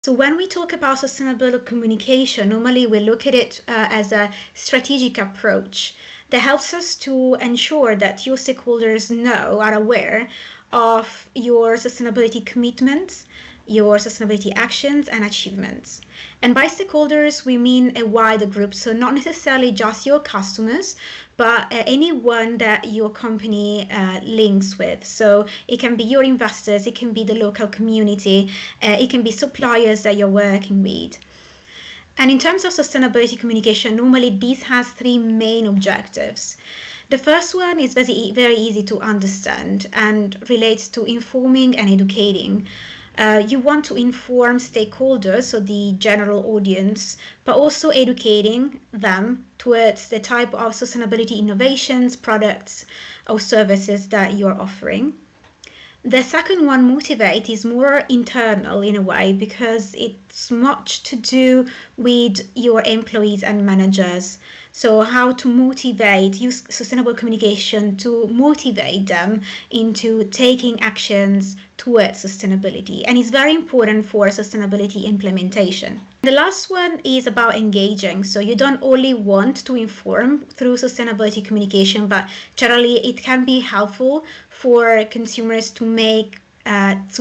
So when we talk about sustainable communication, normally we look at it as a strategic approach that helps us to ensure that your stakeholders are aware of your sustainability commitments, your sustainability actions and achievements. And by stakeholders, we mean a wider group, so not necessarily just your customers, but anyone that your company links with. So it can be your investors, it can be the local community, it can be suppliers that you're working with. And in terms of sustainability communication, normally this has three main objectives. The first one is very easy to understand and relates to informing and educating. You want to inform stakeholders, so the general audience, but also educating them towards the type of sustainability innovations, products, or services that you're offering. The second one, motivate, is more internal in a way because it's much to do with your employees and managers. So how to motivate, use sustainable communication to motivate them into taking actions towards sustainability. And it's very important for sustainability implementation. The last one is about engaging. So you don't only want to inform through sustainability communication, but generally it can be helpful for consumers to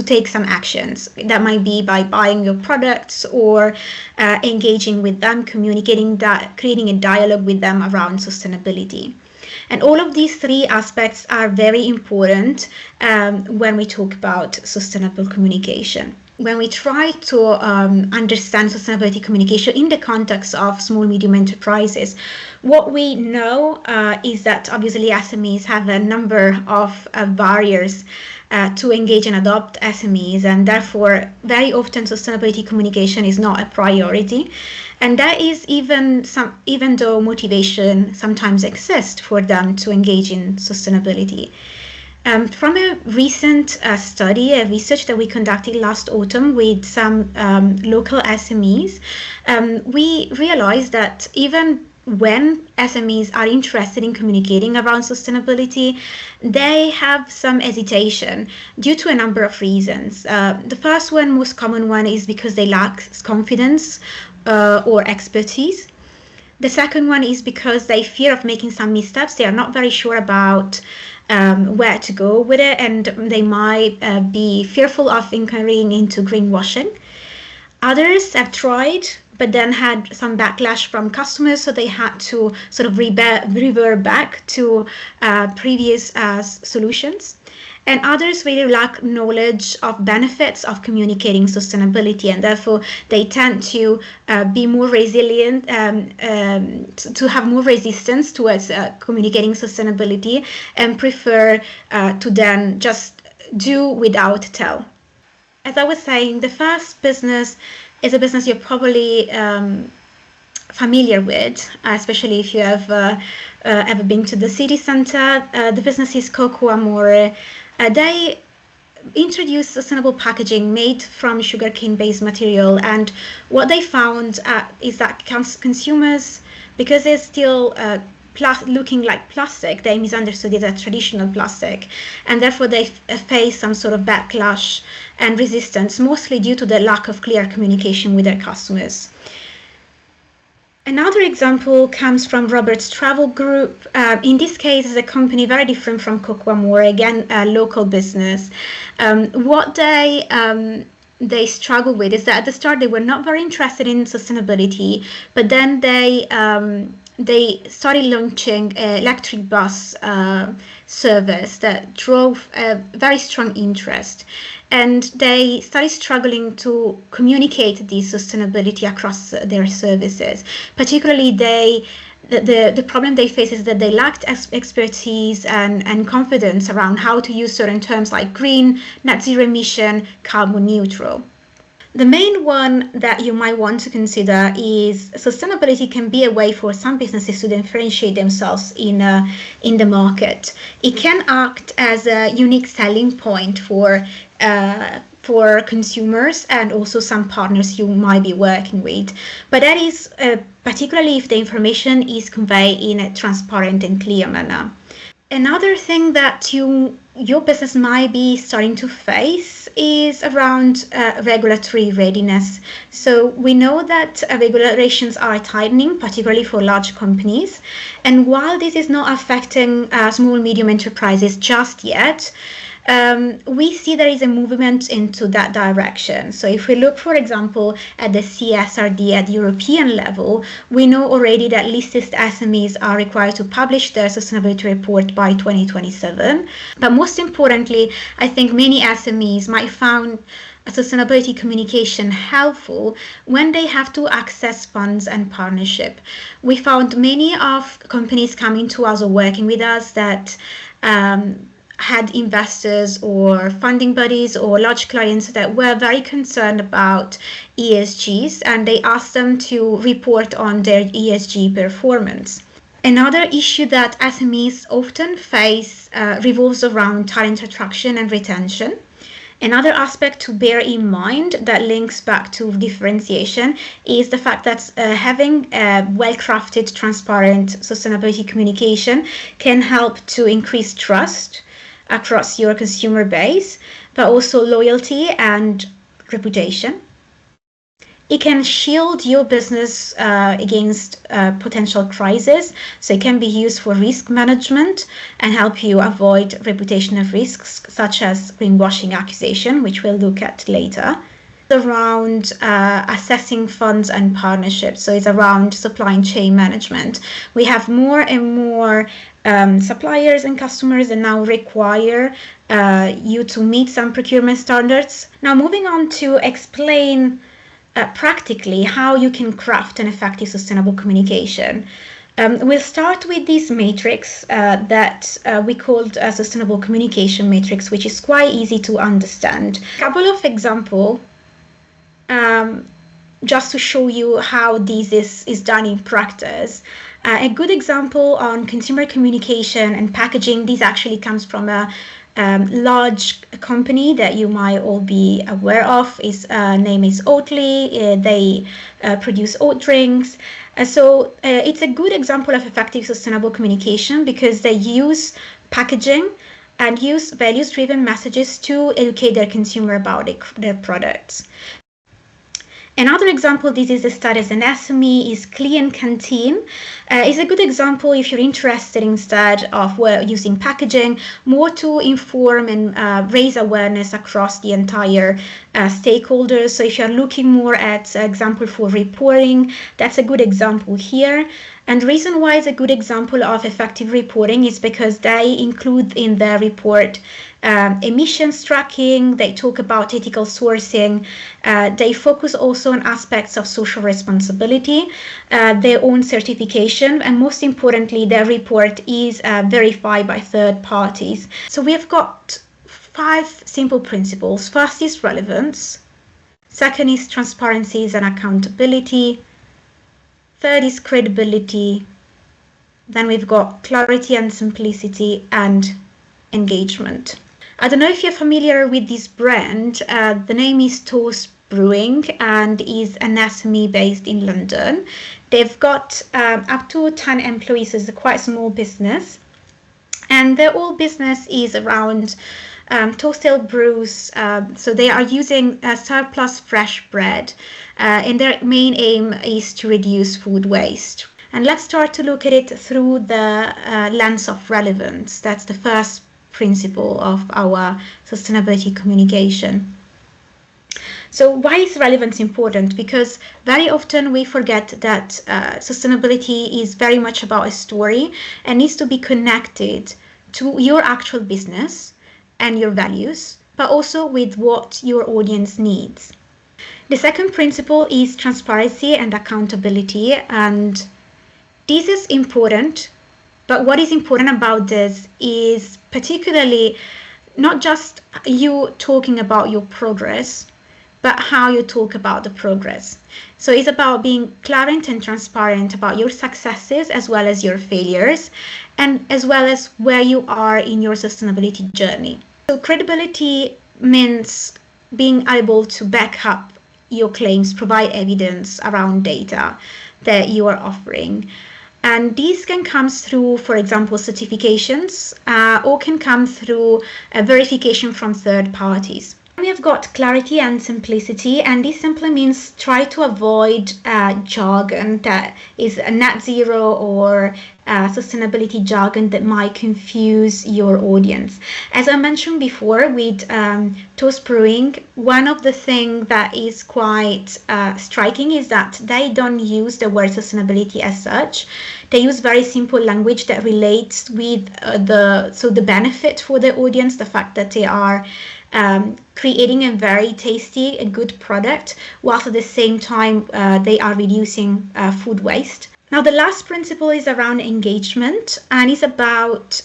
take some actions. That might be by buying your products or engaging with them, communicating that, creating a dialogue with them around sustainability. And all of these three aspects are very important when we talk about sustainable communication. When we try to understand sustainability communication in the context of small, medium enterprises, what we know is that obviously SMEs have a number of barriers to engage and adopt SMEs, and therefore very often sustainability communication is not a priority. And that is even though motivation sometimes exists for them to engage in sustainability. From a recent study, a research that we conducted last autumn with some local SMEs, we realized that even when SMEs are interested in communicating around sustainability, they have some hesitation due to a number of reasons. The first one, most common one, is because they lack confidence or expertise. The second one is because they fear of making some missteps. They are not very sure about where to go with it, and they might be fearful of incurring into greenwashing. Others have tried, but then had some backlash from customers, so they had to sort of revert back to previous solutions. And others really lack knowledge of benefits of communicating sustainability, and therefore they tend to be more resilient, to have more resistance towards communicating sustainability, and prefer to then just do without tell. As I was saying, the first business is a business you're probably familiar with, especially if you have ever been to the city center. The business is Cocoa Amore. They introduced sustainable packaging made from sugarcane-based material, and what they found is that consumers, because they're still looking like plastic, they misunderstood it as traditional plastic, and therefore they face some sort of backlash and resistance, mostly due to the lack of clear communication with their customers. Another example comes from Robert's Travel Group. In this case, it's a company very different from Cocoa Amore, again, a local business. What they struggle with is that at the start they were not very interested in sustainability, but then they started launching an electric bus service that drove a very strong interest, and they started struggling to communicate this sustainability across their services. Particularly, the problem they face is that they lacked expertise and confidence around how to use certain terms like green, net zero emission, carbon neutral. The main one that you might want to consider is sustainability can be a way for some businesses to differentiate themselves in the market. It can act as a unique selling point for consumers and also some partners you might be working with. But that is particularly if the information is conveyed in a transparent and clear manner. Another thing that your business might be starting to face is around regulatory readiness. So we know that regulations are tightening, particularly for large companies. And while this is not affecting small, medium enterprises just yet, we see there is a movement into that direction. So if we look, for example, at the CSRD at the European level, we know already that listed SMEs are required to publish their sustainability report by 2027. But most importantly, I think many SMEs might find sustainability communication helpful when they have to access funds and partnership. We found many of companies coming to us or working with us that had investors or funding bodies or large clients that were very concerned about ESGs, and they asked them to report on their ESG performance. Another issue that SMEs often face revolves around talent attraction and retention. Another aspect to bear in mind that links back to differentiation is the fact that having a well-crafted, transparent sustainability communication can help to increase trust across your consumer base, but also loyalty and reputation. It can shield your business against potential crisis, so it can be used for risk management and help you avoid reputational risks such as greenwashing accusation, which we'll look at later. Around assessing funds and partnerships, so it's around supply chain management. We have more and more suppliers and customers that now require you to meet some procurement standards. Now, moving on to explain practically how you can craft an effective sustainable communication. We'll start with this matrix that we called a sustainable communication matrix, which is quite easy to understand. A couple of examples just to show you how this is done in practice. A good example on consumer communication and packaging, this actually comes from a large company that you might all be aware of. Its name is Oatly. They produce oat drinks. So it's a good example of effective sustainable communication because they use packaging and use values-driven messages to educate their consumer about their products. Another example, this is a study as an SME, is Clean Canteen. It's a good example if you're interested, instead of using packaging, more to inform and raise awareness across the entire stakeholders. So if you're looking more at example for reporting, that's a good example here. And the reason why it's a good example of effective reporting is because they include in their report emissions tracking, they talk about ethical sourcing, they focus also on aspects of social responsibility, their own certification, and most importantly, their report is verified by third parties. So we've got 5 simple principles. First is relevance, second is transparency and accountability, third is credibility, then we've got clarity and simplicity and engagement. I don't know if you're familiar with this brand. The name is Toast Brewing and is an SME based in London. They've got up to 10 employees, so it's a quite small business. And their whole business is around toasted brews. So they are using surplus fresh bread. And their main aim is to reduce food waste. And let's start to look at it through the lens of relevance. That's the first principle of our sustainability communication. So why is relevance important? Because very often we forget that sustainability is very much about a story and needs to be connected to your actual business and your values, but also with what your audience needs. The second principle is transparency and accountability, and this is important. But what is important about this is particularly not just you talking about your progress, but how you talk about the progress. So it's about being clear and transparent about your successes as well as your failures, and as well as where you are in your sustainability journey. So credibility means being able to back up your claims, provide evidence around data that you are offering. And these can come through, for example, certifications, or can come through a verification from third parties. We have got clarity and simplicity, and this simply means try to avoid jargon that is a net zero or sustainability jargon that might confuse your audience. As I mentioned before with Toast Brewing, one of the things that is quite striking is that they don't use the word sustainability as such. They use very simple language that relates with the benefit for the audience, the fact that they are creating a very tasty and good product, whilst at the same time they are reducing food waste. Now, the last principle is around engagement, and it's about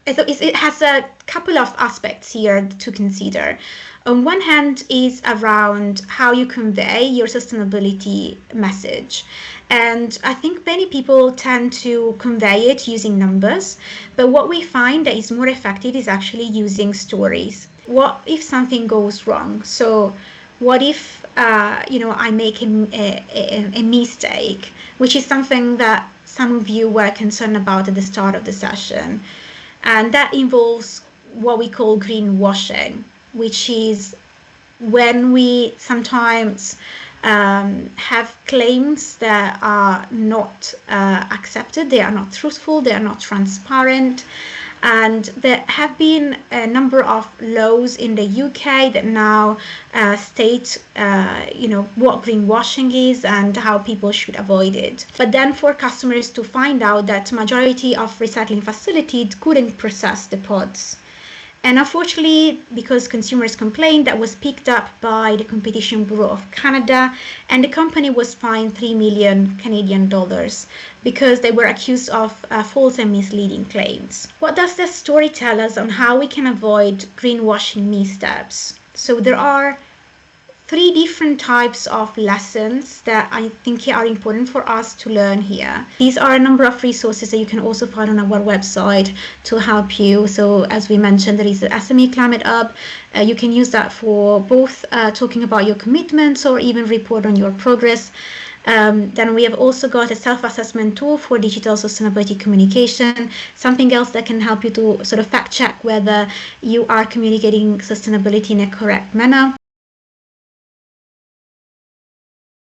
it has a couple of aspects here to consider. On one hand is around how you convey your sustainability message. And I think many people tend to convey it using numbers, but what we find that is more effective is actually using stories. What if something goes wrong? So what if I make a mistake, which is something that some of you were concerned about at the start of the session. And that involves what we call greenwashing, which is when we sometimes have claims that are not accepted, they are not truthful, they are not transparent. And there have been a number of laws in the UK that now state, what greenwashing is and how people should avoid it. But then for customers to find out that majority of recycling facilities couldn't process the pods. And unfortunately, because consumers complained, that was picked up by the Competition Bureau of Canada, and the company was fined $3 million Canadian dollars because they were accused of false and misleading claims. What does the story tell us on how we can avoid greenwashing missteps? So there are 3 different types of lessons that I think are important for us to learn here. These are a number of resources that you can also find on our website to help you. So as we mentioned, there is the SME Climate Hub. You can use that for both talking about your commitments or even report on your progress. Then we have also got a self-assessment tool for digital sustainability communication, something else that can help you to sort of fact check whether you are communicating sustainability in a correct manner.